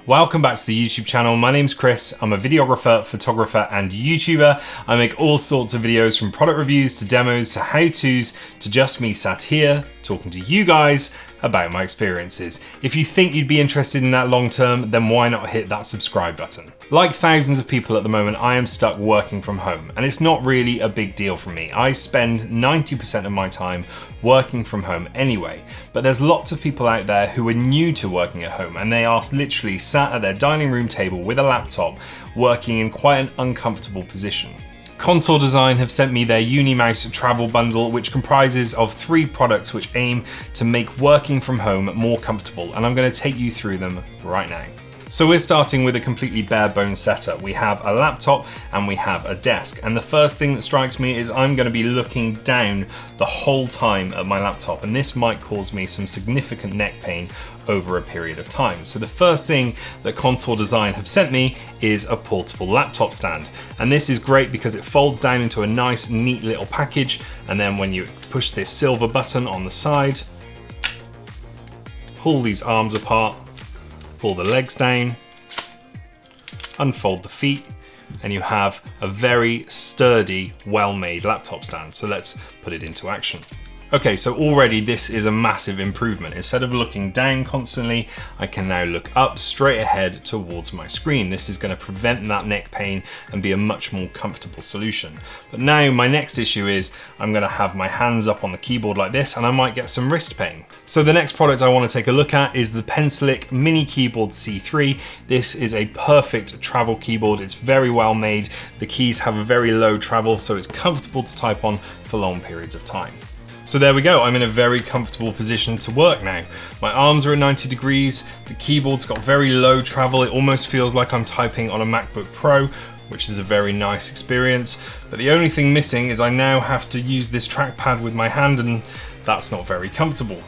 Welcome back to the YouTube channel. My name's Chris. I'm a videographer, photographer, and YouTuber. I make all sorts of videos from product reviews to demos to how-tos to just me sat here talking to you guys about my experiences. If you think you'd be interested in that long term, then why not hit that subscribe button? Like thousands of people at the moment, I am stuck working from home, and it's not really a big deal for me. I spend 90% of my time working from home anyway, but there's lots of people out there who are new to working at home, and they are literally sat at their dining room table with a laptop, working in quite an uncomfortable position. Contour Design have sent me their Unimouse travel bundle, which comprises of 3 products which aim to make working from home more comfortable, and I'm going to take you through them right now. So we're starting with a completely bare bones setup. We have a laptop and we have a desk. And the first thing that strikes me is I'm going to be looking down the whole time at my laptop, and this might cause me some significant neck pain over a period of time. So the first thing that Contour Design have sent me is a portable laptop stand. And this is great because it folds down into a nice, neat little package. And then when you push this silver button on the side, pull these arms apart, pull the legs down, unfold the feet, and you have a very sturdy, well-made laptop stand. So let's put it into action. Okay, so already this is a massive improvement. Instead of looking down constantly, I can now look up straight ahead towards my screen. This is going to prevent that neck pain and be a much more comfortable solution. But now my next issue is I'm going to have my hands up on the keyboard like this, and I might get some wrist pain. So the next product I want to take a look at is the Pencilic Mini Keyboard C3. This is a perfect travel keyboard. It's very well made. The keys have a very low travel, so it's comfortable to type on for long periods of time. So there we go, I'm in a very comfortable position to work now. My arms are at 90 degrees, the keyboard's got very low travel, it almost feels like I'm typing on a MacBook Pro, which is a very nice experience. But the only thing missing is I now have to use this trackpad with my hand, and that's not very comfortable.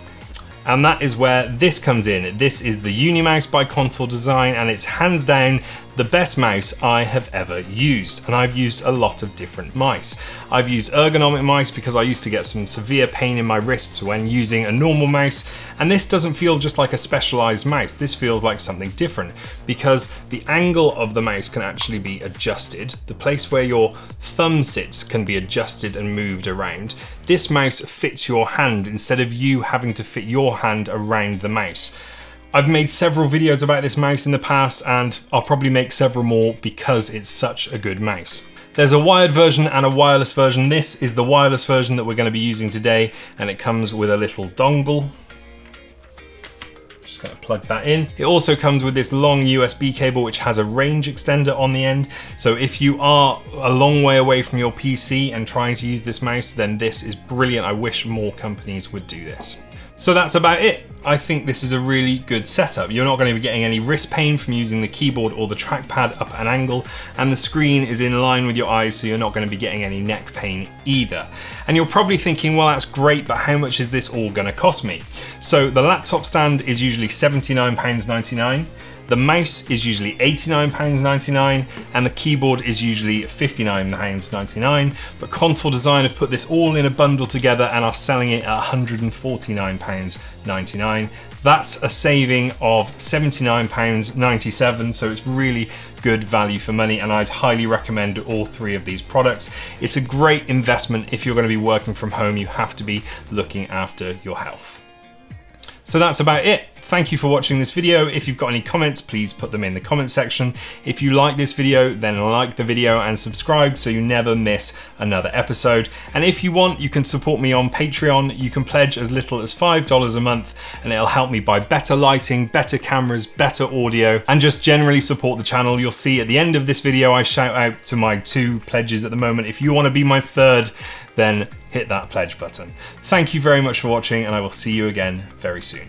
And that is where this comes in. This is the Unimouse by Contour Design, and it's hands down the best mouse I have ever used. And I've used a lot of different mice. I've used ergonomic mice because I used to get some severe pain in my wrists when using a normal mouse. And this doesn't feel just like a specialized mouse. This feels like something different because the angle of the mouse can actually be adjusted. The place where your thumb sits can be adjusted and moved around. This mouse fits your hand instead of you having to fit your hand around the mouse. I've made several videos about this mouse in the past, and I'll probably make several more because it's such a good mouse. There's a wired version and a wireless version. This is the wireless version that we're going to be using today, and it comes with a little dongle. Just going to plug that in. It also comes with this long USB cable which has a range extender on the end. So if you are a long way away from your PC and trying to use this mouse, then this is brilliant. I wish more companies would do this. So that's about it. I think this is a really good setup. You're not going to be getting any wrist pain from using the keyboard or the trackpad up at an angle, and the screen is in line with your eyes, so you're not going to be getting any neck pain either. And you're probably thinking, well, that's great, but how much is this all going to cost me? So the laptop stand is usually £79.99. The mouse is usually £89.99 and the keyboard is usually £59.99, but Contour Design have put this all in a bundle together and are selling it at £149.99. That's a saving of £79.97, so it's really good value for money, and I'd highly recommend all 3 of these products. It's a great investment. If you're going to be working from home, you have to be looking after your health. So that's about it. Thank you for watching this video. If you've got any comments, please put them in the comment section. If you like this video, then like the video and subscribe so you never miss another episode. And if you want, you can support me on Patreon. You can pledge as little as $5 a month, and it'll help me buy better lighting, better cameras, better audio, and just generally support the channel. You'll see at the end of this video, I shout out to my 2 pledges at the moment. If you want to be my 3rd, then hit that pledge button. Thank you very much for watching, and I will see you again very soon.